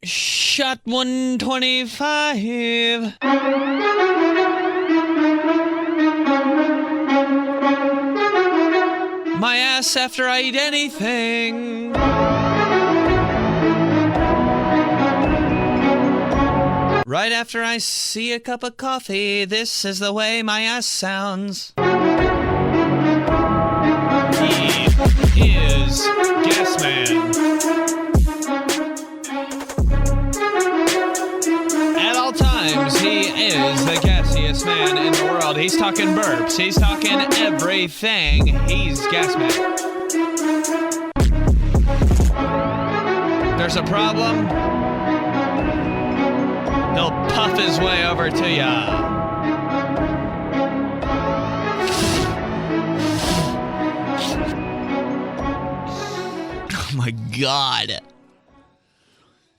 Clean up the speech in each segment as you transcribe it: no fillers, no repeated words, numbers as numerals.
Shot 125. My ass after I eat anything. Right after I see a cup of coffee, this is the way my ass sounds. He is Gas Man. At all times, he is the gassiest man in the world. He's talking burps. He's talking everything. He's Gas Man. There's a problem. He'll puff his way over to ya. Oh my God.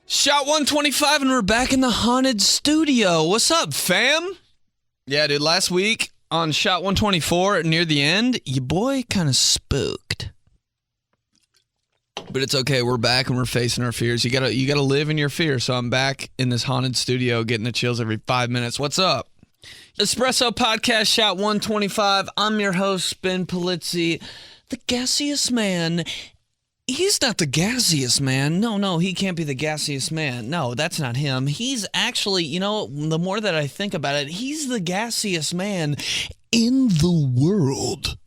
Shot 125 and we're back in the haunted studio. What's up, fam? Yeah, dude, last week on Shot 124 near the end, your boy kind of spooked. But it's okay, we're back and we're facing our fears. You gotta live in your fear. So I'm back in this haunted studio getting the chills every 5 minutes. What's up? Espresso Podcast, Shot 125. I'm your host, Ben 𝗏𝙗, the gassiest man. He's not the gassiest man. No, he can't be the gassiest man. No, that's not him. He's actually, the more that I think about it, he's the gassiest man in the world.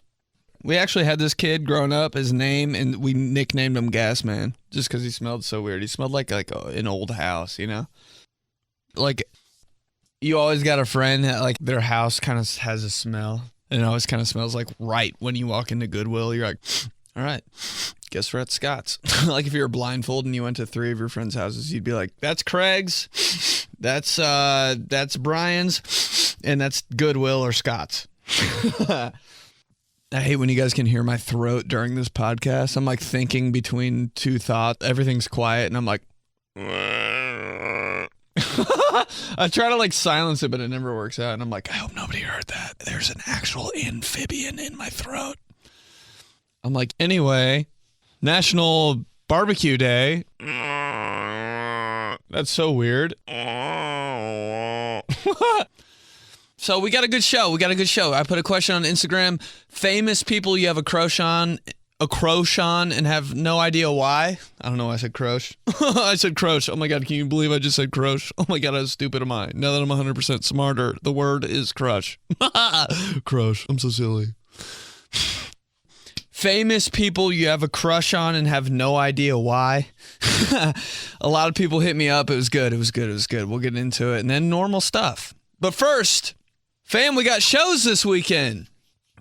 We actually had this kid growing up, his name, and we nicknamed him Gas Man just because he smelled so weird. He smelled like an old house, Like, you always got a friend that, like, their house kind of has a smell, and it always kind of smells like right when you walk into Goodwill. You're like, all right, guess we're at Scott's. Like, if you were blindfolded and you went to 3 of your friends' houses, you'd be like, that's Craig's, that's Brian's, and that's Goodwill or Scott's. I hate when you guys can hear my throat during this podcast. I'm like thinking between two thoughts. Everything's quiet, and I'm like, I try to like silence it, but it never works out. And I'm like, I hope nobody heard that. There's an actual amphibian in my throat. I'm like, anyway, National Barbecue Day. That's so weird. So we got a good show. I put a question on Instagram. Famous people you have a crush on and have no idea why. I don't know why I said crush. I said crush. Oh my God, can you believe I just said crush? Oh my God, how stupid am I? Now that I'm 100% smarter, the word is crush. Crush. I'm so silly. Famous people you have a crush on and have no idea why. A lot of people hit me up. It was good. We'll get into it. And then normal stuff. But first, fam, we got shows this weekend.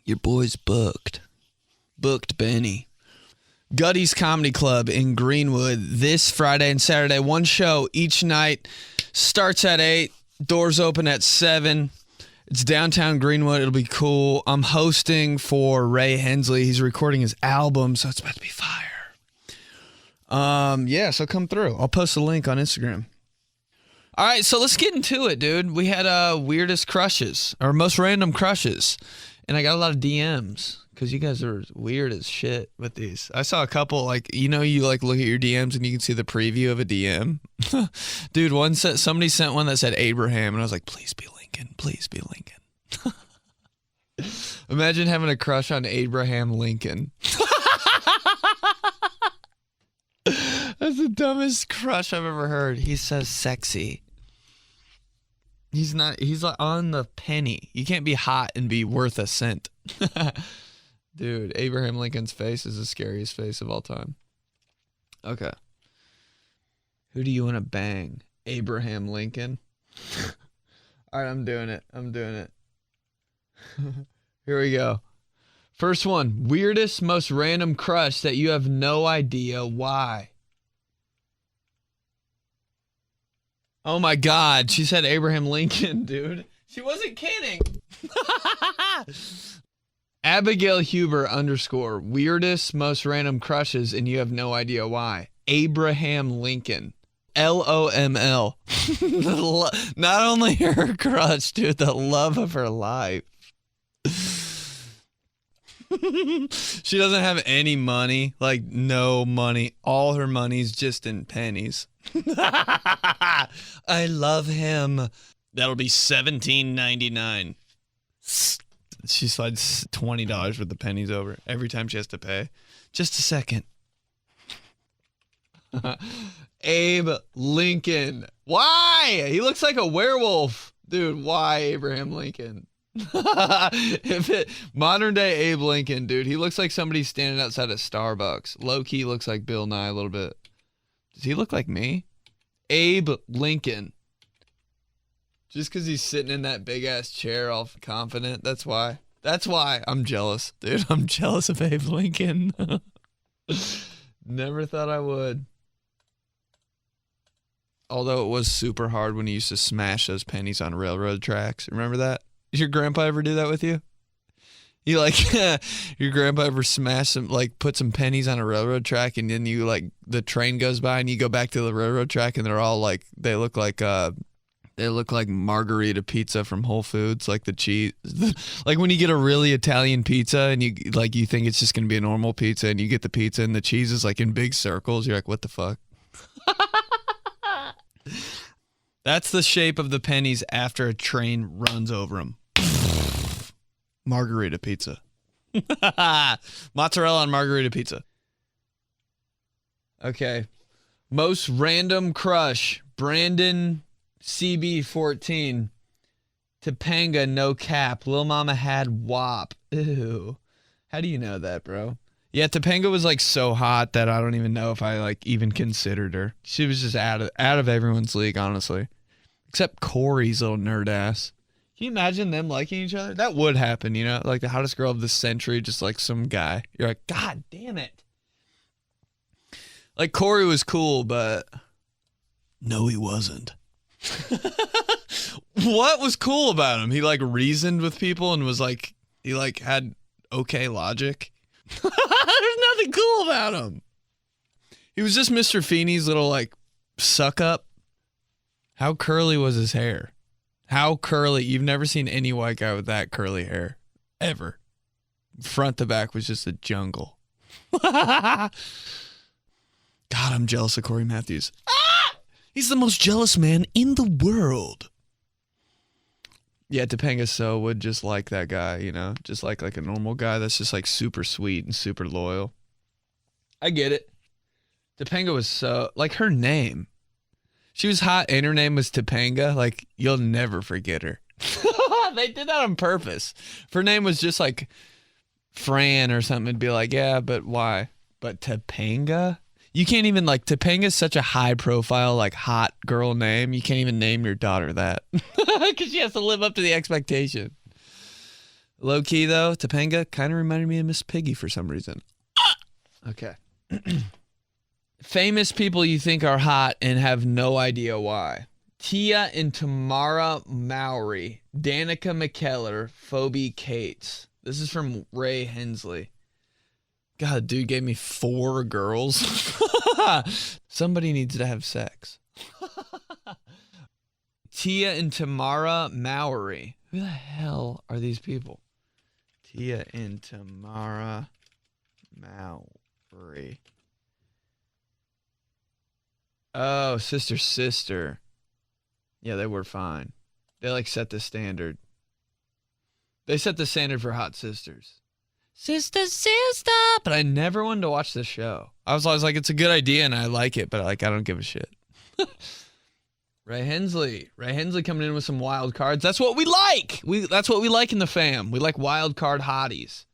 Your boy's booked. Booked Benny. 𝗏𝘅𝑬𝑗's Comedy Club in Greenwood this Friday and Saturday. One show each night. Starts at 8. Doors open at 7. It's downtown Greenwood. It'll be cool. I'm hosting for Ray Hensley. He's recording his album, so it's about to be fire. Yeah, so come through. I'll post a link on Instagram. All right, so let's get into it, dude. We had weirdest crushes, or most random crushes, and I got a lot of DMs because you guys are weird as shit with these. I saw a couple, like, you like look at your DMs and you can see the preview of a DM. Dude, somebody sent one that said Abraham, and I was like, please be Lincoln, please be Lincoln. Imagine having a crush on Abraham Lincoln. That's the dumbest crush I've ever heard. He says sexy. He's like on the penny. You can't be hot and be worth a cent. Dude, Abraham Lincoln's face is the scariest face of all time. Okay. Who do you want to bang? Abraham Lincoln? All right, I'm doing it. Here we go. First one. Weirdest, most random crush that you have no idea why. Oh my God, she said Abraham Lincoln, dude. She wasn't kidding. Abigail Huber _ weirdest, most random crushes and you have no idea why. Abraham Lincoln. LOML. Not only her crush, dude, the love of her life. She doesn't have any money, like no money. All her money's just in pennies. I love him. That'll be $17.99. She slides $20 worth of pennies over every time she has to pay. Just a second. Abe Lincoln. Why? He looks like a werewolf. Dude, why Abraham Lincoln? Modern day Abe Lincoln, dude. He looks like somebody standing outside of Starbucks. Low-key looks like Bill Nye a little bit. Does he look like me? Abe Lincoln. Just because he's sitting in that big-ass chair all confident. That's why. That's why I'm jealous. Dude, I'm jealous of Abe Lincoln. Never thought I would. Although it was super hard when he used to smash those pennies on railroad tracks. Remember that? Did your grandpa ever do that with you? You like, your grandpa ever smash some, like put some pennies on a railroad track and then you like, the train goes by and you go back to the railroad track and they're all like, they look like margarita pizza from Whole Foods, like the cheese. Like when you get a really Italian pizza and you think it's just going to be a normal pizza and you get the pizza and the cheese is like in big circles. You're like, what the fuck? That's the shape of the pennies after a train runs over them. Margarita pizza. Mozzarella on margarita pizza. Okay. Most random crush. Brandon CB14. Topanga no cap. Lil Mama had WAP. Ew. How do you know that, bro? Yeah, Topanga was like so hot that I don't even know if I like even considered her. She was just out of everyone's league, honestly. Except Corey's little nerd ass. Can you imagine them liking each other? That would happen, you know? Like the hottest girl of the century, just like some guy. You're like, God damn it. Like Corey was cool, but no, he wasn't. What was cool about him? He like reasoned with people and was like, he like had okay logic. There's nothing cool about him. He was just Mr. Feeney's little like suck up. How curly was his hair? How curly? You've never seen any white guy with that curly hair. Ever. Front to back was just a jungle. God, I'm jealous of Corey Matthews. Ah! He's the most jealous man in the world. Yeah, Topanga So would just like that guy, you know? Just like a normal guy that's just like super sweet and super loyal. I get it. Topanga was so... Like her name. She was hot and her name was Topanga. Like, you'll never forget her. They did that on purpose. If her name was just like Fran or something, it'd be like, yeah, but why? But Topanga? You can't even like, Topanga's such a high profile, like hot girl name. You can't even name your daughter that. Because she has to live up to the expectation. Low key though, Topanga kind of reminded me of Miss Piggy for some reason. Okay. Famous people you think are hot and have no idea why. Tia and Tamara Mowry, Danica McKellar, Phoebe Cates. This is from Ray Hensley. God, dude gave me 4 girls. Somebody needs to have sex. Tia and Tamara Mowry. Who the hell are these people? Tia and Tamara Mowry. Oh, sister. Yeah, they were fine. They like set the standard. They set the standard for hot sisters. Sister. But I never wanted to watch this show. I was always like, it's a good idea and I like it, but like I don't give a shit. Ray Hensley coming in with some wild cards. That's what we like. That's what we like in the fam. We like wild card hotties.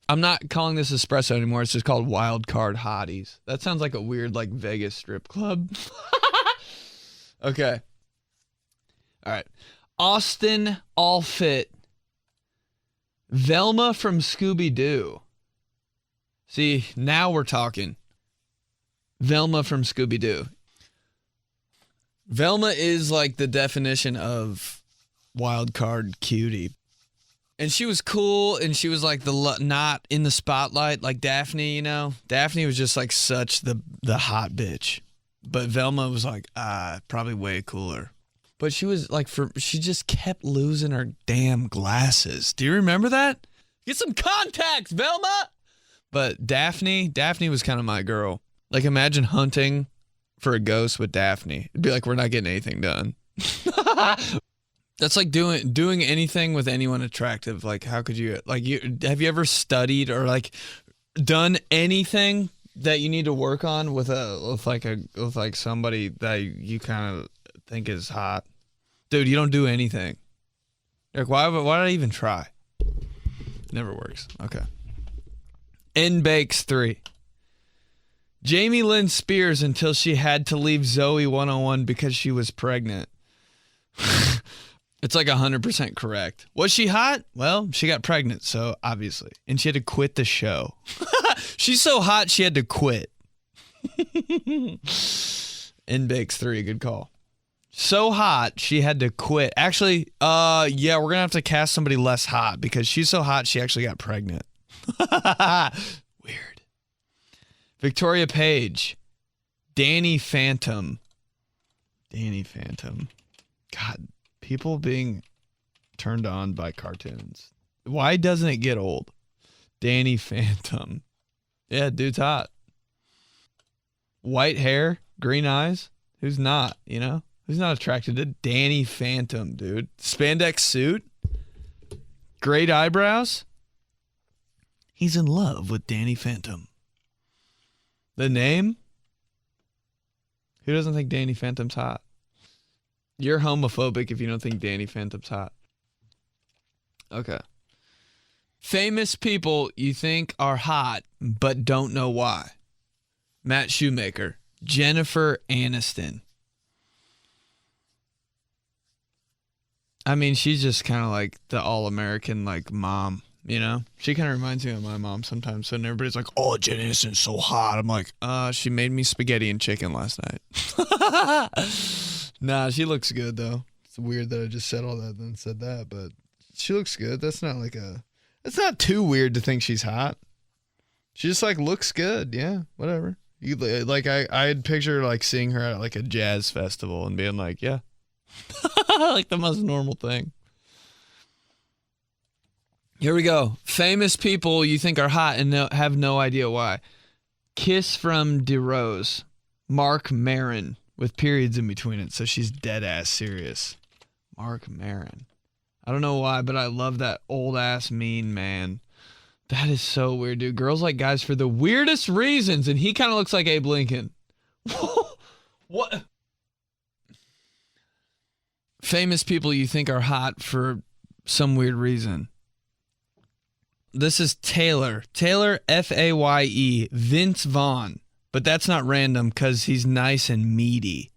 I'm not calling this espresso anymore. It's just called Wildcard Hotties. That sounds like a weird, like, Vegas strip club. Okay. All right. Austin Allfit. Velma from Scooby-Doo. See, now we're talking. Velma from Scooby-Doo. Velma is, like, the definition of wildcard cutie. And she was cool, and she was like not in the spotlight like Daphne, you know? Daphne was just like such the hot bitch. But Velma was like, probably way cooler. But she was like, she just kept losing her damn glasses. Do you remember that? Get some contacts, Velma! But Daphne was kind of my girl. Like imagine hunting for a ghost with Daphne. It'd be like, we're not getting anything done. That's like doing anything with anyone attractive. Like, how could you, like, have you ever studied or like done anything that you need to work on with somebody that you kind of think is hot? Dude, you don't do anything. Like, why did I even try? Never works. Okay. 𝘏𝑬𝑗𝑔𝘐 3. Jamie Lynn Spears until she had to leave Zoe 101 because she was pregnant. It's like 100% correct. Was she hot? Well, she got pregnant, so obviously. And she had to quit the show. She's so hot, she had to quit. 𝘏𝑬𝑗𝑔𝘐 3, good call. So hot, she had to quit. Actually, yeah, we're going to have to cast somebody less hot because she's so hot, she actually got pregnant. Weird. Victoria Page. Danny Phantom. Danny Phantom. God, people being turned on by cartoons. Why doesn't it get old? Danny Phantom. Yeah, dude's hot. White hair, green eyes. Who's not, you know? Who's not attracted to Danny Phantom, dude? Spandex suit. Great eyebrows. He's in love with Danny Phantom. The name? Who doesn't think Danny Phantom's hot? You're homophobic if you don't think Danny Phantom's hot. Okay. Famous people you think are hot but don't know why. Matt Shoemaker. Jennifer Aniston. I mean, she's just kind of like the all-American, like, mom, you know? She kind of reminds me of my mom sometimes. So everybody's like, oh, Jen Aniston's so hot. I'm like, she made me spaghetti and chicken last night. Nah, she looks good, though. It's weird that I just said all that and said that, but she looks good. That's not like it's not too weird to think she's hot. She just, like, looks good. Yeah, whatever. Like, I'd picture, like, seeing her at, like, a jazz festival and being like, yeah. Like the most normal thing. Here we go. Famous people you think are hot and have no idea why. Kiss from DeRose. Mark Maron. With periods in between it, so she's dead ass serious. Mark Maron. I don't know why, but I love that old ass mean man. That is so weird, dude. Girls like guys for the weirdest reasons, and he kind of looks like Abe Lincoln. What? Famous people you think are hot for some weird reason. This is Taylor. Taylor, Faye. Vince Vaughn. But that's not random because he's nice and meaty.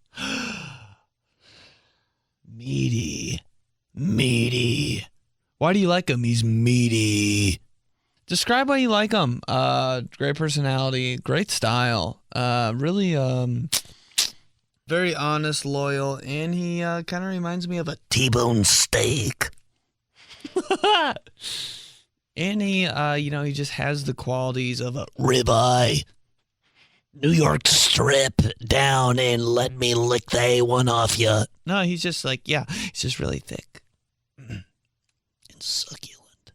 Meaty. Why do you like him? He's meaty. Describe why you like him. Great personality, great style. Really, very honest, loyal, and he kind of reminds me of a T-bone steak. And he, he just has the qualities of a ribeye. New York strip down and let me lick the A1 off you. No, he's just like, yeah, he's just really thick and succulent.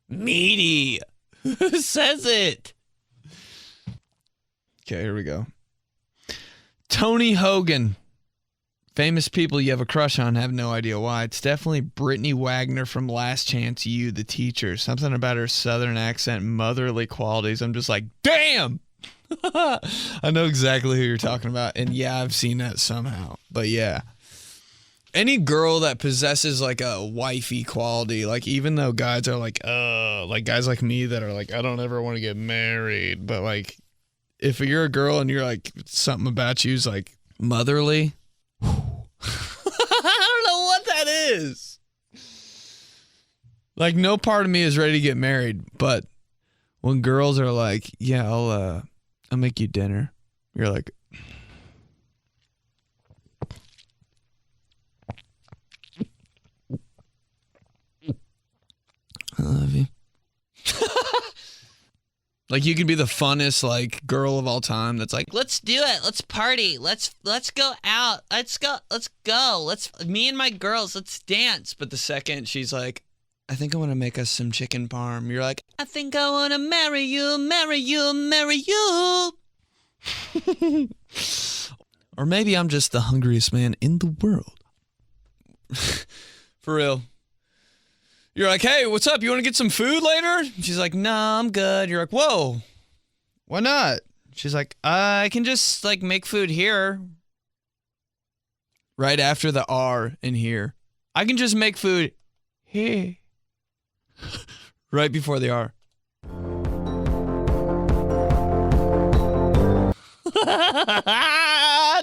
Meaty. Who says it? Okay, here we go. Tony Hogan. Famous people you have a crush on, have no idea why. It's definitely Brittany Wagner from Last Chance U, the teacher. Something about her southern accent, motherly qualities. I'm just like, damn! I know exactly who you're talking about. And yeah, I've seen that somehow. But yeah. Any girl that possesses like a wifey quality, like even though guys are like guys like me that are like, I don't ever want to get married. But like, if you're a girl and you're like, something about you's like motherly. I don't know what that is. Like, no part of me is ready to get married, but when girls are like, yeah, I'll make you dinner, you're like, I love you. Like, you could be the funnest, like, girl of all time that's like, let's do it. Let's party. Let's go out. Let's go. Me and my girls, let's dance. But the second she's like, I think I want to make us some chicken parm. You're like, I think I want to marry you. Or maybe I'm just the hungriest man in the world. For real. You're like, hey, what's up? You want to get some food later? She's like, nah, I'm good. You're like, whoa, why not? She's like, I can just like make food here. Right after the R in here. I can just make food here. Right before the R.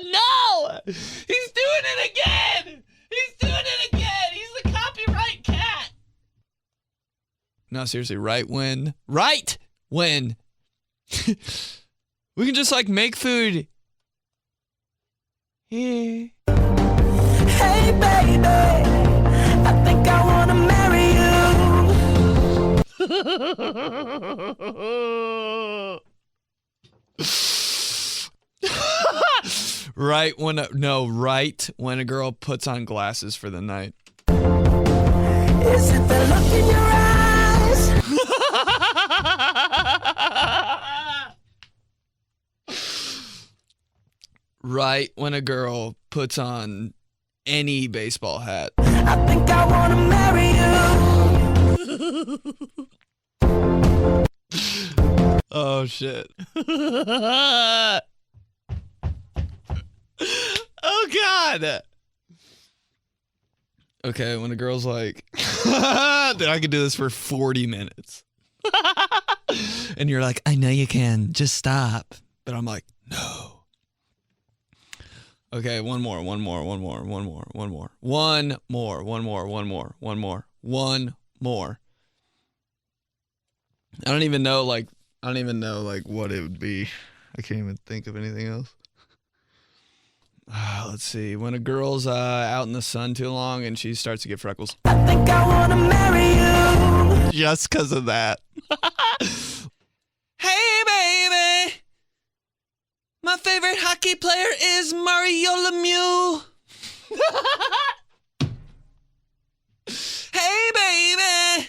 No! He's doing it again! He's doing it again! He's the copyright cat! No, seriously, right when we can just like make food here. Hey baby, I think I wanna marry you. Right when a girl puts on glasses for the night. Is it the look in your eyes? Right when a girl puts on any baseball hat. I think I wanna marry you. Oh shit. Oh god. Okay, when a girl's like, then I could do this for 40 minutes. And you're like, I know you can, just stop. But I'm like, no. Okay, one more. I don't even know like what it would be. I can't even think of anything else. Let's see. When a girl's out in the sun too long and she starts to get freckles. I think I wanna marry you. Just because of that. Hey, baby. My favorite hockey player is Mario Lemieux. Hey, baby.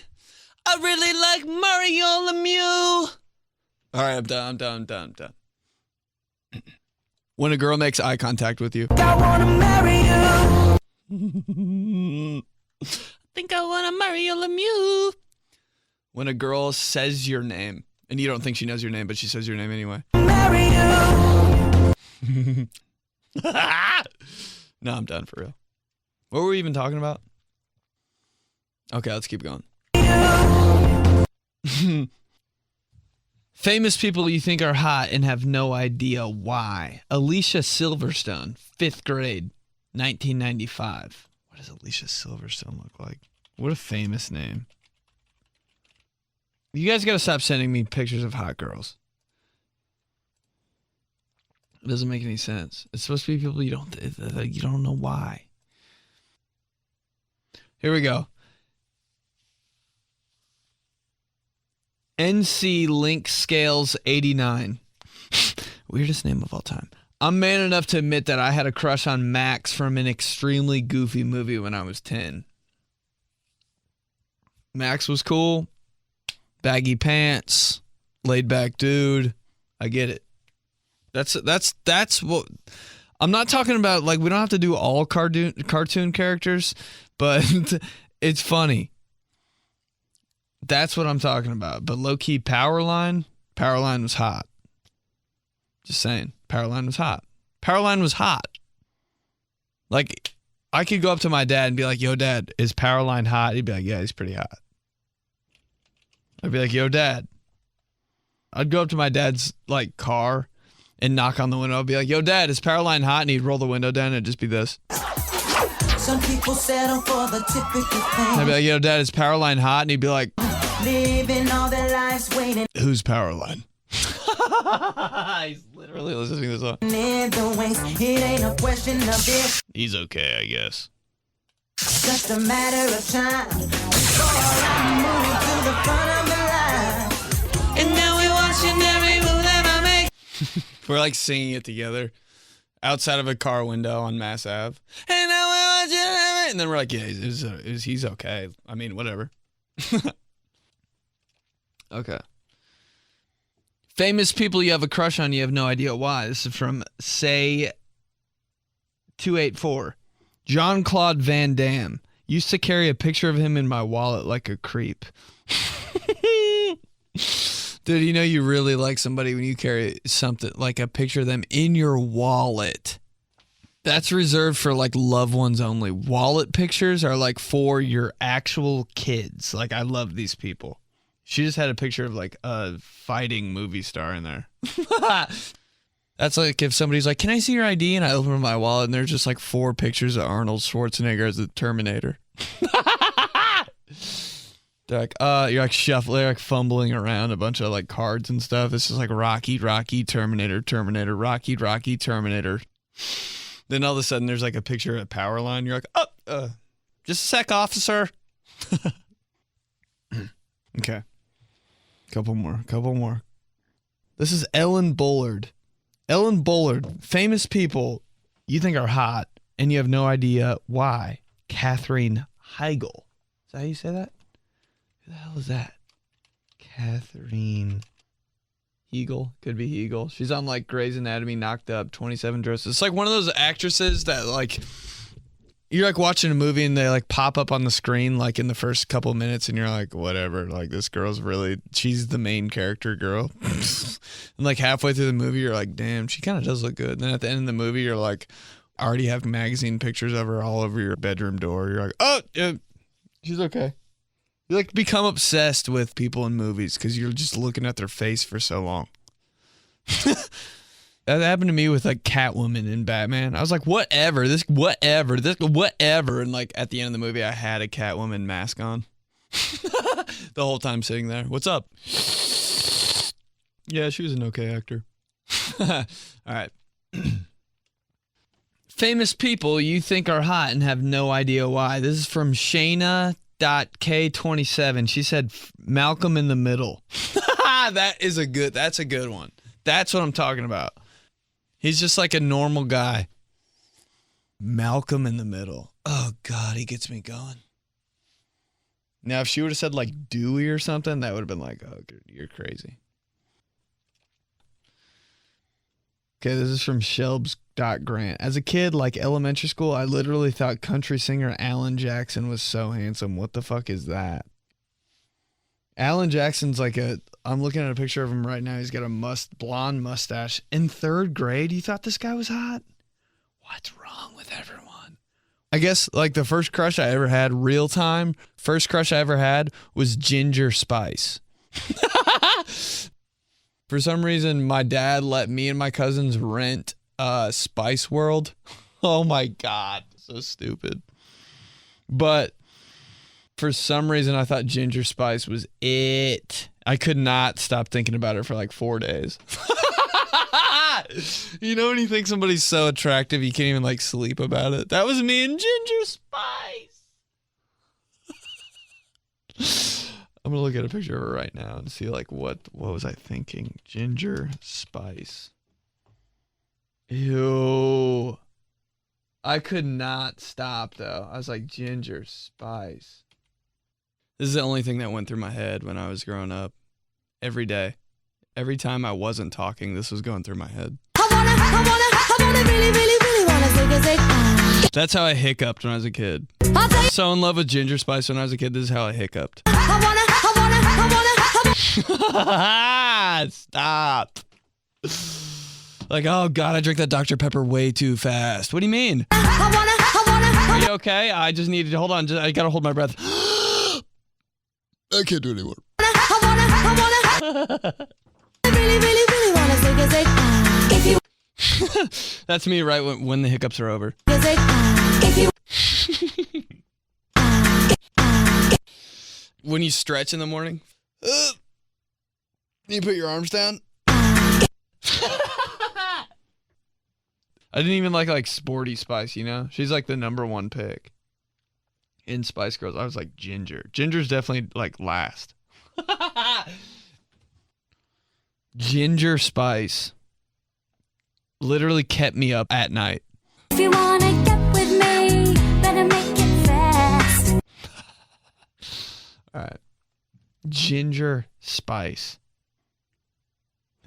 I really like Mario Lemieux. All right, I'm done. When a girl makes eye contact with you. I wanna marry you. I think I want to marry a Lemieux. When a girl says your name, and you don't think she knows your name, but she says your name anyway. Marry you. No, I'm done for real. What were we even talking about? Okay, let's keep going. Famous people you think are hot and have no idea why. 𝗏𝙗 Silverstone, 5th grade, 1995. What does 𝗏𝙗 Silverstone look like? What a famous name. You guys gotta stop sending me pictures of hot girls. It doesn't make any sense. It's supposed to be people you don't know why. Here we go. NC Link Scales 89. Weirdest name of all time. I'm man enough to admit that I had a crush on Max from an extremely goofy movie when I was 10. Max was cool. Baggy pants. Laid back dude. I get it. That's what I'm not talking about. Like, we don't have to do all cartoon characters, but it's funny. That's what I'm talking about. But low-key Powerline was hot. Just saying. Powerline was hot. Powerline was hot. Like, I could go up to my dad and be like, yo, Dad, is Powerline hot? He'd be like, yeah, he's pretty hot. I'd be like, yo, Dad. I'd go up to my dad's, like, car and knock on the window. I'd be like, yo, Dad, is Powerline hot? And he'd roll the window down and it'd just be this. Some people settle for the typical thing. I'd be like, yo, Dad, is Powerline hot? And he'd be like, living all their lives waiting. Who's Powerline? He's literally listening to this song. In the wings, it ain't a question of this. He's okay, I guess. Just a matter of time before I move to the front of the line. And now we're watching every move that I make. We're like singing it together outside of a car window on Mass Ave. And now we're watching every... And then we're like, yeah, he's okay. I mean, whatever. Okay. Famous people you have a crush on, you have no idea why. This is from 𝙏𝙬𝙚𝙚𝘗𝙬𝙚. Jean-Claude Van Damme. Used to carry a picture of him in my wallet like a creep. Dude, you know you really like somebody when you carry something like a picture of them in your wallet. That's reserved for like loved ones only. Wallet pictures are like for your actual kids. Like, I love these people. She just had a picture of like a fighting movie star in there. That's like if somebody's like, can I see your ID? And I open my wallet and there's just like 4 pictures of Arnold Schwarzenegger as the Terminator. They're like, you're like shuffling, they're like fumbling around a bunch of like cards and stuff. It's just like Rocky, Terminator, Rocky, Terminator. Then all of a sudden there's like a picture of a power line. You're like, just a sec, officer. Okay. Couple more. This is Ellen Bullard. Ellen Bullard, famous people you think are hot and you have no idea why. Katherine Heigl. Is that how you say that? Who the hell is that? Katherine Heigl. Could be Heigl. She's on like Grey's Anatomy, Knocked Up, 27 Dresses. It's like one of those actresses that like you're like watching a movie and they like pop up on the screen like in the first couple of minutes and you're like, whatever, like this girl's really, she's the main character girl. And like halfway through the movie you're like, damn, she kind of does look good. And then at the end of the movie you're like, already have magazine pictures of her all over your bedroom door. You're like, oh yeah, she's okay. You like become obsessed with people in movies because you're just looking at their face for so long. That happened to me with like Catwoman in Batman. I was like, whatever. And like at the end of the movie, I had a Catwoman mask on. The whole time sitting there. What's up? Yeah, she was an okay actor. All right. Famous people you think are hot and have no idea why. This is from 𝙗𝐴.K27. She said Malcolm in the Middle. That's a good one. That's what I'm talking about. He's just like a normal guy. Malcolm in the Middle. Oh, God, he gets me going. Now, if she would have said like Dewey or something, that would have been like, oh, you're crazy. Okay, this is from Shelbs.Grant. As a kid, like elementary school, I literally thought country singer Alan Jackson was so handsome. What the fuck is that? Alan Jackson's like I'm looking at a picture of him right now. He's got a blonde mustache. In 3rd grade, you thought this guy was hot? What's wrong with everyone? I guess like the first crush I ever had, real time, first crush I ever had was Ginger Spice. For some reason, my dad let me and my cousins rent Spice World. Oh my God, so stupid. But for some reason, I thought Ginger Spice was it. I could not stop thinking about her for like 4 days. You know when you think somebody's so attractive, you can't even like sleep about it? That was me and Ginger Spice. I'm going to look at a picture of her right now and see like what was I thinking? Ginger Spice. Ew. I could not stop though. I was like, Ginger Spice. This is the only thing that went through my head when I was growing up. Every day. Every time I wasn't talking, this was going through my head. That's how I hiccuped when I was a kid. So in love with Ginger Spice when I was a kid, this is how I hiccuped. Stop. Like, oh God, I drank that Dr. Pepper way too fast. What do you mean? Are you okay? I just needed to hold on. I gotta hold my breath. I can't do it anymore. That's me right when the hiccups are over. When you stretch in the morning, you put your arms down. I didn't even like Sporty Spice, you know? She's like the #1 pick in Spice Girls. I was like Ginger. Ginger's definitely like last. Ginger Spice literally kept me up at night. If you wanna get with me, better make it fast. All right. Ginger Spice.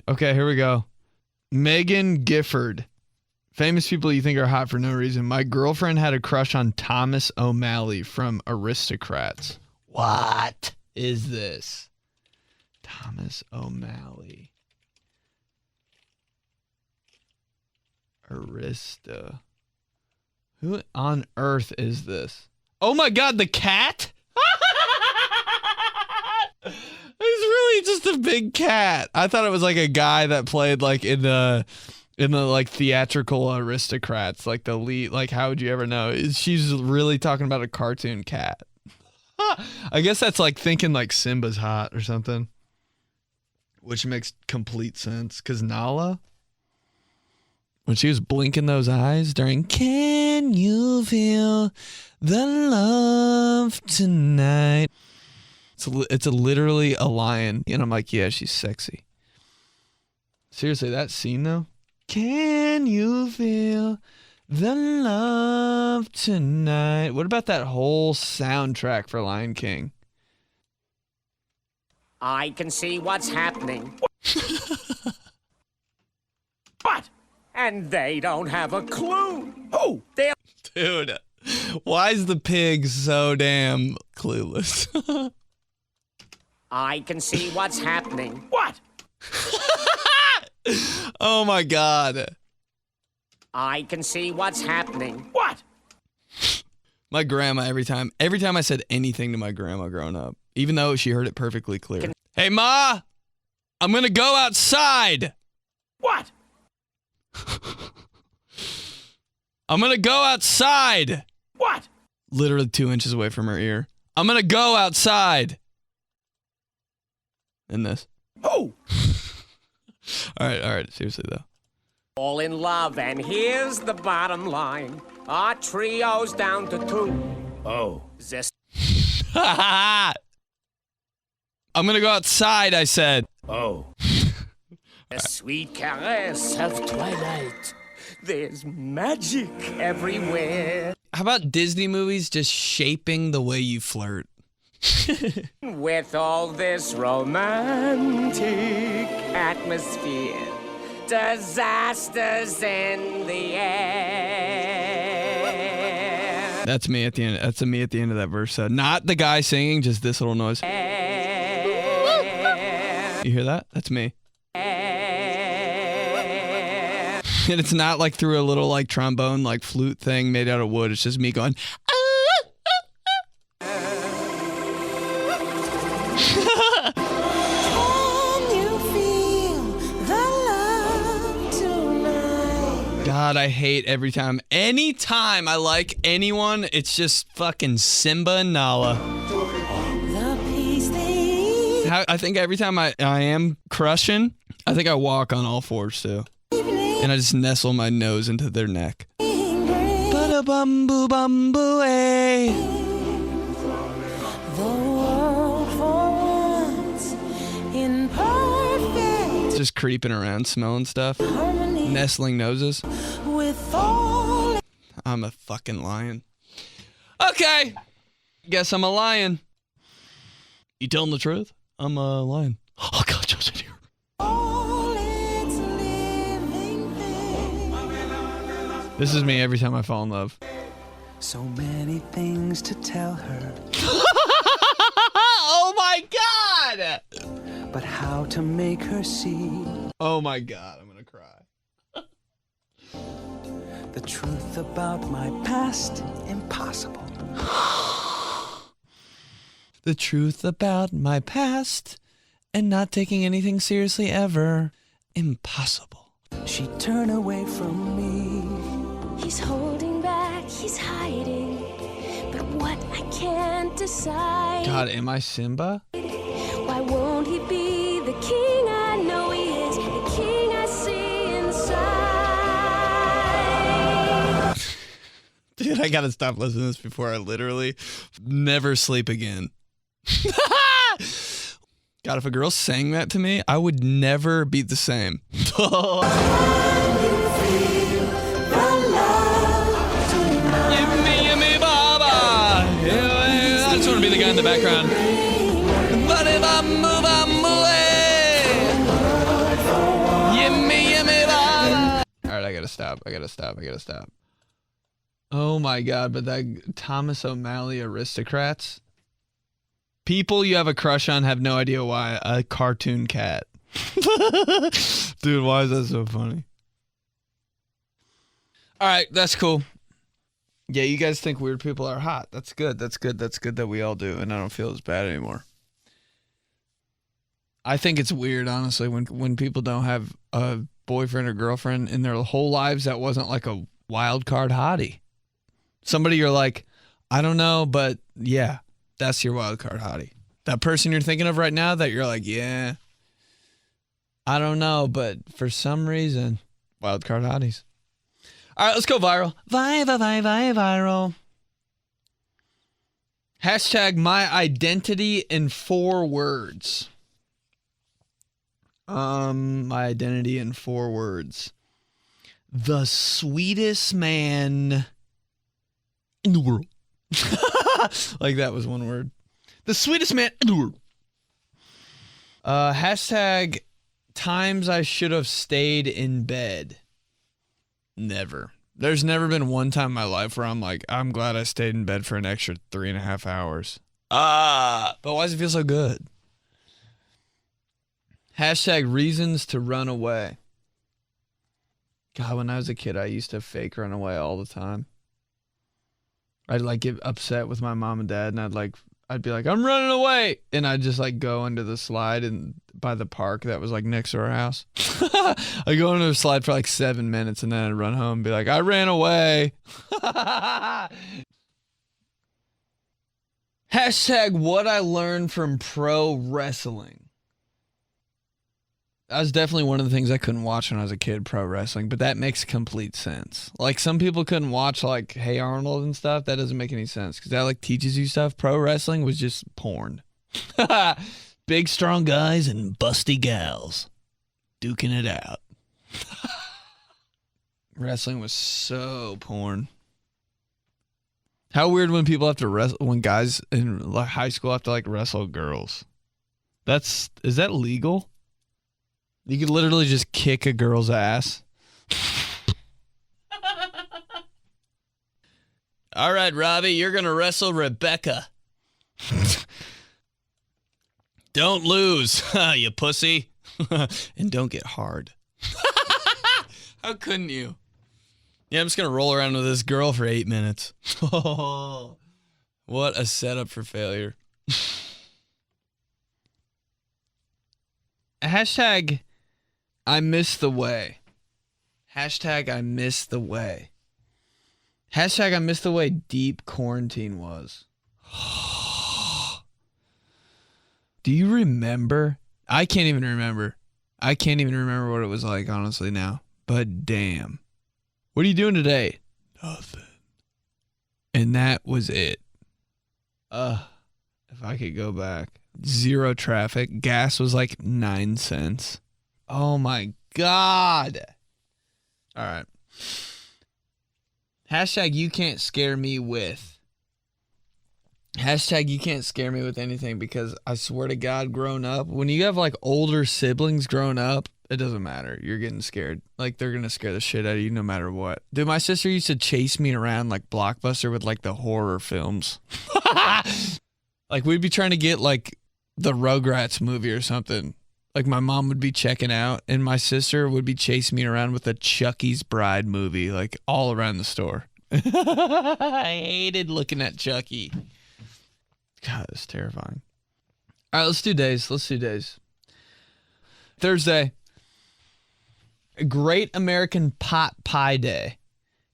Okay, here we go. Megan Gifford. Famous people you think are hot for no reason. My girlfriend had a crush on Thomas O'Malley from Aristocrats. What is this? Thomas O'Malley. Who on earth is this? Oh my God, the cat? It's really just a big cat. I thought it was like a guy that played like in the like theatrical Aristocrats, like the lead. Like, how would you ever know? She's really talking about a cartoon cat. I guess that's like thinking like Simba's hot or something, which makes complete sense. Cause Nala, when she was blinking those eyes during "Can You Feel the Love Tonight?" It's literally a lion, and I'm like, yeah, she's sexy. Seriously, that scene though. Can you feel the love tonight? What about that whole soundtrack for Lion King? I can see what's happening. What? And they don't have a clue. Oh, they're... Dude, why is the pig so damn clueless? I can see what's happening. What? Oh my God. I can see what's happening. What? My grandma, every time I said anything to my grandma growing up, even though she heard it perfectly clear. Hey, Ma, I'm going to go outside. What? I'm going to go outside. What? Literally 2 inches away from her ear. I'm going to go outside. And this. Oh! All right. Seriously, though. All in love, and here's the bottom line. Our trio's down to 2. Oh. This. I'm going to go outside, I said. Oh. A sweet caress of twilight. There's magic everywhere. How about Disney movies just shaping the way you flirt? With all this romantic atmosphere, disasters in the air. That's me at the end. That's me at the end of that verse. Not the guy singing, just this little noise. You hear that? That's me. And it's not like through a little like trombone, like flute thing made out of wood. It's just me going. God, I hate anytime I like anyone, it's just fucking Simba and Nala. I think every time I am crushing, I think I walk on all fours too. And I just nestle my nose into their neck. Ba-da-bum-boo bum-boo eh. Just creeping around, smelling stuff. Nestling noses. I'm a fucking lion. Okay. Guess I'm a lion. You telling the truth? I'm a lion. Oh God, Joe's in here. This is me every time I fall in love. So many things to tell her. Oh my God! But how to make her see. Oh my God, I'm gonna cry. The truth about my past, impossible. The truth about my past and not taking anything seriously ever, impossible. She'd turn away from me. He's holding back, he's hiding, but what I can't decide. God, am I Simba? Why won't he be the king I know he is, the king I see inside? Dude, I gotta stop listening to this before I literally never sleep again. God, if a girl sang that to me, I would never be the same. Gimme, baba. I just want to be the guy in the background. gotta stop. Oh my God, but that Thomas O'Malley aristocrats. People you have a crush on have no idea why. A cartoon cat. Dude, why is that so funny? All right, that's cool. Yeah, you guys think weird people are hot. That's good. That's good that we all do, and I don't feel as bad anymore. I think it's weird, honestly, when people don't have a boyfriend or girlfriend in their whole lives that wasn't like a wild card hottie. Somebody you're like, I don't know, but yeah, that's your wild card hottie. That person you're thinking of right now that you're like, yeah, I don't know, but for some reason, wild card hotties. All right, let's go viral. Viral. Hashtag my identity in 4 words. My identity in 4 words. The sweetest man in the world. Like that was 1 word. The sweetest man in the world. Hashtag times I should have stayed in bed. Never. There's never been one time in my life where I'm like, I'm glad I stayed in bed for an extra 3.5 hours. But why does it feel so good? Hashtag reasons to run away. God, when I was a kid, I used to fake run away all the time. I'd like get upset with my mom and dad, and I'd be like, I'm running away, and I'd just like go into the slide and by the park that was like next to our house. I'd go into the slide for like 7 minutes, and then I'd run home and be like, I ran away. Hashtag what I learned from pro wrestling. That was definitely one of the things I couldn't watch when I was a kid, pro wrestling, but that makes complete sense. Like some people couldn't watch like Hey Arnold and stuff. That doesn't make any sense because that like teaches you stuff. Pro wrestling was just porn. Big strong guys and busty gals duking it out. Wrestling was so porn. How weird when people have to wrestle, when guys in like high school have to like wrestle girls. Is that legal? You could literally just kick a girl's ass. All right, Robbie, you're going to wrestle Rebecca. Don't lose, you pussy. And don't get hard. How couldn't you? Yeah, I'm just going to roll around with this girl for 8 minutes. What a setup for failure. Hashtag I miss the way. Hashtag I miss the way. Hashtag I miss the way deep quarantine was. Do you remember? I can't even remember. I can't even remember what it was like, honestly, now. But damn. What are you doing today? Nothing. And that was it. If I could go back. 0 traffic. Gas was like 9 cents. Oh my God. All right. Hashtag you can't scare me with. Hashtag you can't scare me with anything because I swear to God, growing up, when you have like older siblings growing up, it doesn't matter. You're getting scared. Like they're going to scare the shit out of you no matter what. Dude, my sister used to chase me around like Blockbuster with like the horror films. Like we'd be trying to get like the Rugrats movie or something. Like my mom would be checking out and my sister would be chasing me around with a Chucky's Bride movie, like all around the store. I hated looking at Chucky. God, it's terrifying. All right, let's do days. Thursday. Great American Pot Pie Day.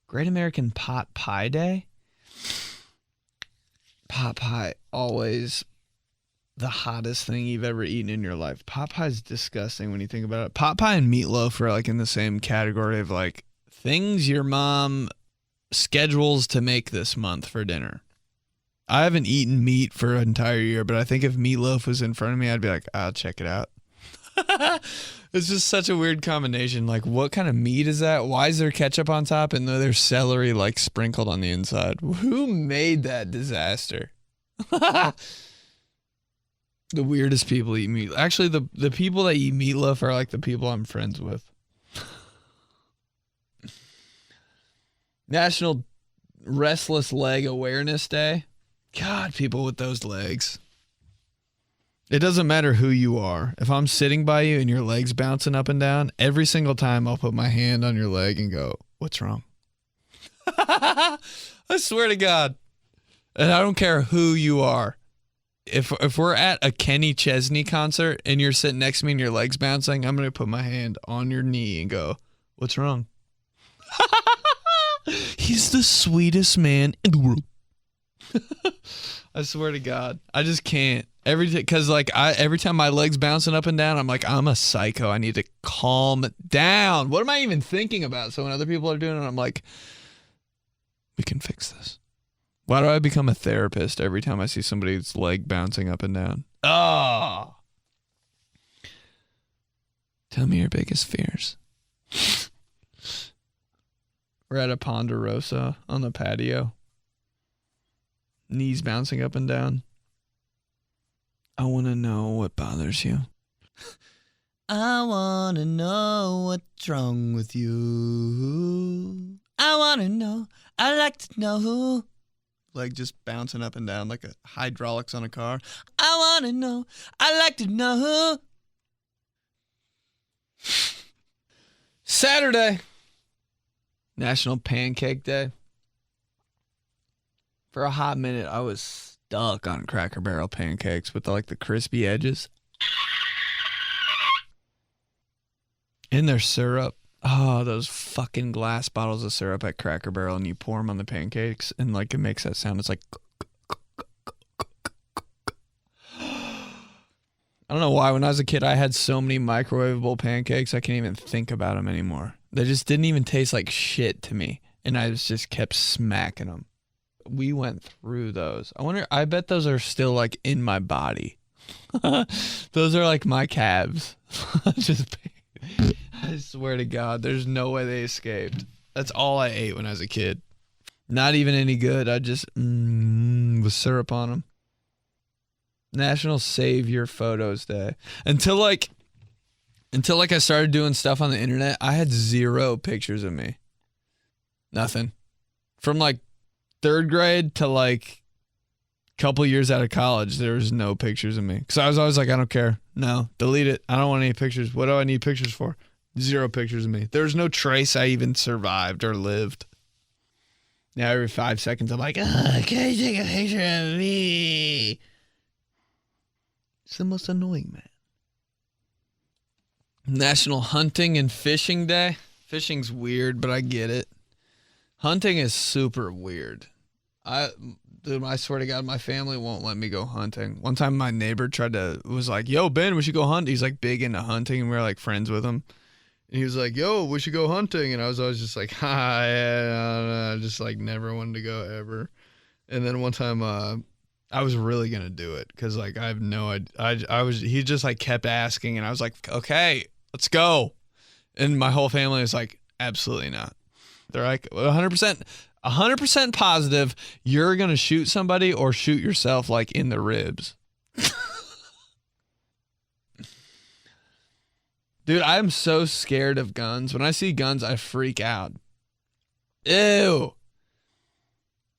Great American Pot Pie Day? Pot pie, always the hottest thing you've ever eaten in your life. Pot pie is disgusting when you think about it. Pot pie and meatloaf are like in the same category of like things your mom schedules to make this month for dinner. I haven't eaten meat for an entire year, but I think if meatloaf was in front of me, I'd be like, I'll check it out. It's just such a weird combination. Like, what kind of meat is that? Why is there ketchup on top and there's celery like sprinkled on the inside? Who made that disaster? The weirdest people eat meat. Actually, the people that eat meatloaf are like the people I'm friends with. National Restless Leg Awareness Day. God, people with those legs. It doesn't matter who you are. If I'm sitting by you and your leg's bouncing up and down, every single time I'll put my hand on your leg and go, what's wrong? I swear to God. And I don't care who you are. If we're at a 𝗏𝘗𝑚𝑐 𝘗𝑚𝑐 concert and you're sitting next to me and your leg's bouncing, I'm going to put my hand on your knee and go, what's wrong? He's the sweetest man in the world. I swear to God. I just can't. Because every time my leg's bouncing up and down, I'm like, I'm a psycho. I need to calm down. What am I even thinking about? So when other people are doing it, I'm like, we can fix this. Why do I become a therapist every time I see somebody's leg bouncing up and down? Oh. Tell me your biggest fears. We're at a Ponderosa on the patio. Knees bouncing up and down. I want to know what bothers you. I want to know what's wrong with you. I want to know. I like to know who. Leg just bouncing up and down like a hydraulics on a car. I want to know. I like to know who. Saturday. National Pancake Day. For a hot minute, I was stuck on Cracker Barrel pancakes with the crispy edges. In their syrup. Oh, those fucking glass bottles of syrup at Cracker Barrel, and you pour them on the pancakes, and it makes that sound. It's like... I don't know why. When I was a kid, I had so many microwavable pancakes, I can't even think about them anymore. They just didn't even taste like shit to me, and I just kept smacking them. We went through those. I bet those are still in my body. Those are my calves. I swear to God, there's no way they escaped. That's all I ate when I was a kid. Not even any good. I just with syrup on them. National Save Your Photos Day. Until I started doing stuff on the internet, I had 0 pictures of me. Nothing. From 3rd grade to couple years out of college, there was no pictures of me. Because I was always I don't care. No, delete it. I don't want any pictures. What do I need pictures for? 0 pictures of me. There's no trace I even survived or lived. Now every 5 seconds I'm like, can you take a picture of me? It's the most annoying, man. National Hunting and Fishing Day. Fishing's weird, but I get it. Hunting is super weird. I swear to God, my family won't let me go hunting. One time my neighbor was like, yo, Ben, we should go hunt. He's big into hunting, and we were friends with him. And he was like, yo, we should go hunting. And I was always just like, I just never wanted to go ever. And then one time I was really going to do it because I have no idea. He just kept asking, and I was like, okay, let's go. And my whole family was like, absolutely not. They're 100% positive you're going to shoot somebody or shoot yourself in the ribs. Dude, I'm so scared of guns. When I see guns, I freak out. Ew.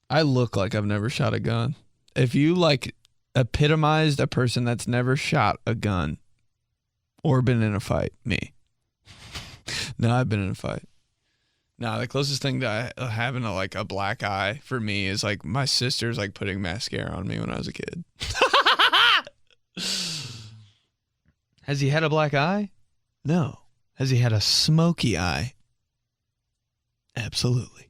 I look like I've never shot a gun. If you epitomized a person that's never shot a gun or been in a fight, me. No, I've been in a fight. No, the closest thing to having a black eye for me is my sister's putting mascara on me when I was a kid. Has he had a black eye? No. Has he had a smoky eye? Absolutely.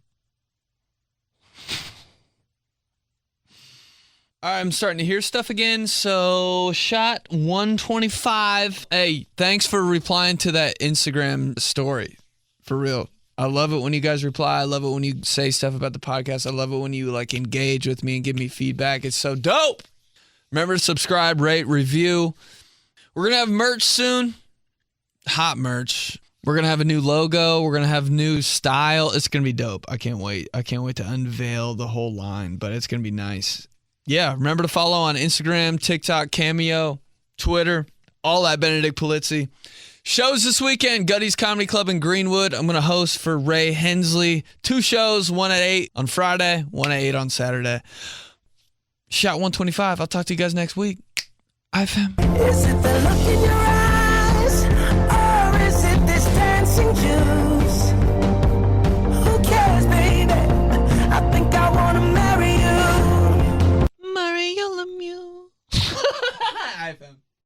All right, I'm starting to hear stuff again. So, shot 125. Hey, thanks for replying to that Instagram story. For real. I love it when you guys reply. I love it when you say stuff about the podcast. I love it when you engage with me and give me feedback. It's so dope. Remember to subscribe, rate, review. We're going to have merch soon. Hot merch. We're going to have a new logo. We're going to have new style. It's going to be dope. I can't wait. I can't wait to unveil the whole line, but it's going to be nice. Yeah, remember to follow on Instagram, TikTok, Cameo, Twitter, all at Benedict 𝗏𝙗𝑐. Shows this weekend, Gutty's Comedy Club in Greenwood. I'm going to host for Ray Hensley. 2 shows, one at 8 on Friday, one at 8 on Saturday. Shot 125. I'll talk to you guys next week. INTHEWORLD. Is it the look in your eyes, or is it this dancing juice? Who cares, baby? I think I wanna marry you. Mario Lemieux. INTHEWORLD.